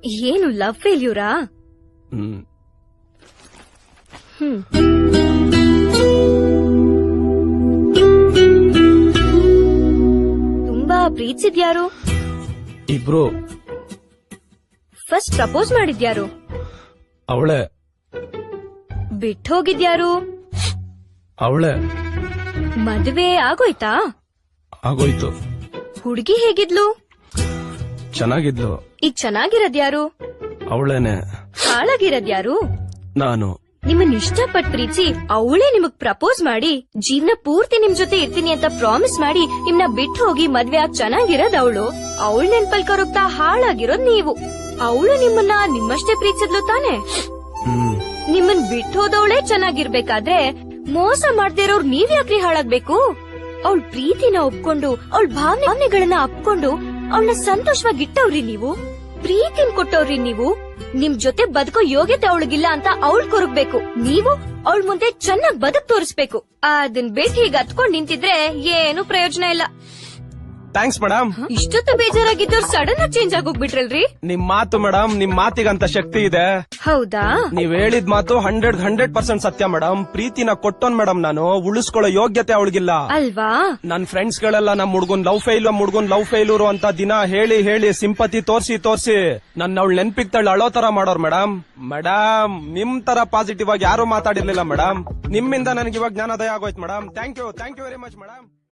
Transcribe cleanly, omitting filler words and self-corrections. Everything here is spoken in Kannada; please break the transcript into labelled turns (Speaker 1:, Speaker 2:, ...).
Speaker 1: ಏನು ಲವ್ ಫೇಲ್ಯೂರಾ? ತುಂಬಾ ಪ್ರೀತಿಸಿದ್ಯಾರು?
Speaker 2: ಇಬ್ರು.
Speaker 1: ಫಸ್ಟ್ ಪ್ರಪೋಸ್ ಮಾಡಿದ್ಯಾರು?
Speaker 2: ಅವಳೆ.
Speaker 1: ಬಿಟ್ಟು ಹೋಗಿದ್ಯಾರು?
Speaker 2: ಅವಳೆ.
Speaker 1: ಮದುವೆ ಆಗೋಯ್ತಾ?
Speaker 2: ಆಗೋಯ್ತು.
Speaker 1: ಹುಡುಗಿ ಹೇಗಿದ್ಲು?
Speaker 2: ಚೆನ್ನಾಗಿದ್ಲು.
Speaker 1: ಈಗ ಚೆನ್ನಾಗಿರೋದ್ಯಾರು?
Speaker 2: ಅವಳೇನೆ.
Speaker 1: ಹಾಳಾಗಿರೋದ್ಯಾರು?
Speaker 2: ನಾನು.
Speaker 1: ನಿಮ್ಮನ್ನ ಇಷ್ಟಪಟ್ಟು ಪ್ರೀತಿ ಅವಳೇ ನಿಮಗ್ ಪ್ರಪೋಸ್ ಮಾಡಿ ಜೀವನ ಪೂರ್ತಿ ನಿಮ್ ಜೊತೆ ಇರ್ತೀನಿ ಅಂತ ಪ್ರಾಮಿಸ್ ಮಾಡಿ ನಿಮ್ನ ಬಿಟ್ಟು ಹೋಗಿ ಮದ್ವೆ ಆಗಿ ಚೆನ್ನಾಗಿರೋದ್ ಅವಳು. ಅವಳ ನೆನ್ಪಲ್ ಕರುಗ್ತಾ ಹಾಳಾಗಿರೋದ್ ನೀವು. ಅವಳು ನಿಮ್ಮನ್ನ ನಿಮ್ಮಷ್ಟೇ ಪ್ರೀತಿಸಿದ್ಲು ತಾನೆ? ನಿಮ್ಮನ್ ಬಿಟ್ಟು ಹೋದವಳೇ ಚೆನ್ನಾಗಿರ್ಬೇಕಾದ್ರೆ ಮೋಸ ಮಾಡ್ದೇ ಇರೋರು ನೀವ್ ಯಾಕ್ರಿ ಹಾಳಾಗ್ಬೇಕು? ಅವಳ ಪ್ರೀತಿನ ಒಪ್ಕೊಂಡು ಅವಳ ಭಾವನೆಗಳನ್ನ ಅಪ್ಕೊಂಡು ಅವಳನ್ನ ಸಂತೋಷವಾಗಿಟ್ಟವ್ರಿ ನೀವು. ಪ್ರೀತಿನ್ ಕೊಟ್ಟವ್ರಿ ನೀವು. ನಿಮ್ ಜೊತೆ ಬದುಕೋ ಯೋಗ್ಯತೆ ಅವಳಿಗಿಲ್ಲ ಅಂತ ಅವಳು ಕೊರಗ್ಬೇಕು. ನೀವು ಅವಳ ಮುಂದೆ ಚೆನ್ನಾಗ್ ಬದುಕ್ ತೋರಿಸ್ಬೇಕು. ಅದನ್ ಬಿಟ್ಟು ಹೀಗ ಹತ್ಕೊಂಡ್ ನಿಂತಿದ್ರೆ ಏನು ಪ್ರಯೋಜನ ಇಲ್ಲ.
Speaker 2: Thanks madam.
Speaker 1: ಇಷ್ಟೊತ್ತು ಬೇಜಾರಾಗಿದ್ದವ್ರು ಸಡನ್ ಆಗಿ ಚೇಂಜ್ ಆಗೋಗ್ಬಿಟ್ರಲ್ರಿ?
Speaker 2: ನಿಮ್ ಮಾತು ಮೇಡಮ್, ನಿಮ್ ಮಾತಿಗಂತ ಶಕ್ತಿ ಇದೆ.
Speaker 1: ಹೌದಾ?
Speaker 2: ನೀವ್ ಹೇಳಿದ್ ಮಾತು 100% ಸತ್ಯ ಮೇಡಮ್. ಪ್ರೀತಿನ ಕೊಟ್ಟೋನ್ ಮೇಡಮ್ ನಾನು. ಉಳಿಸ್ಕೊಳ್ಳೋ ಯೋಗ್ಯತೆ ಅವಳಿಗಿಲ್ಲ
Speaker 1: ಅಲ್ವಾ?
Speaker 2: ನನ್ ಫ್ರೆಂಡ್ಸ್ ಗಳೆಲ್ಲ ನಮ್ ಹುಡ್ಗನ್ ಲವ್ ಫೇಲ್ಯೂರು ಅಂತ ದಿನ ಹೇಳಿ ಹೇಳಿ ಸಿಂಪತಿ ತೋರ್ಸಿ ನನ್ನ ಅವಳು ನೆನ್ಪಿಗ್ ತಳ್ಳಿ ಅಳೋ ತರ ಮಾಡೋರ್ ಮೇಡಮ್. ಮೇಡಮ್ ನಿಮ್ ತರ ಪಾಸಿಟಿವ್ ಆಗಿ ಯಾರು ಮಾತಾಡಿರ್ಲಿಲ್ಲ ಮೇಡಮ್. ನಿಮ್ಮಿಂದ ನನಗೆ ಇವಾಗ ಜ್ಞಾನೋದಯ ಆಗೋಯ್ತು madam. Thank you very much madam.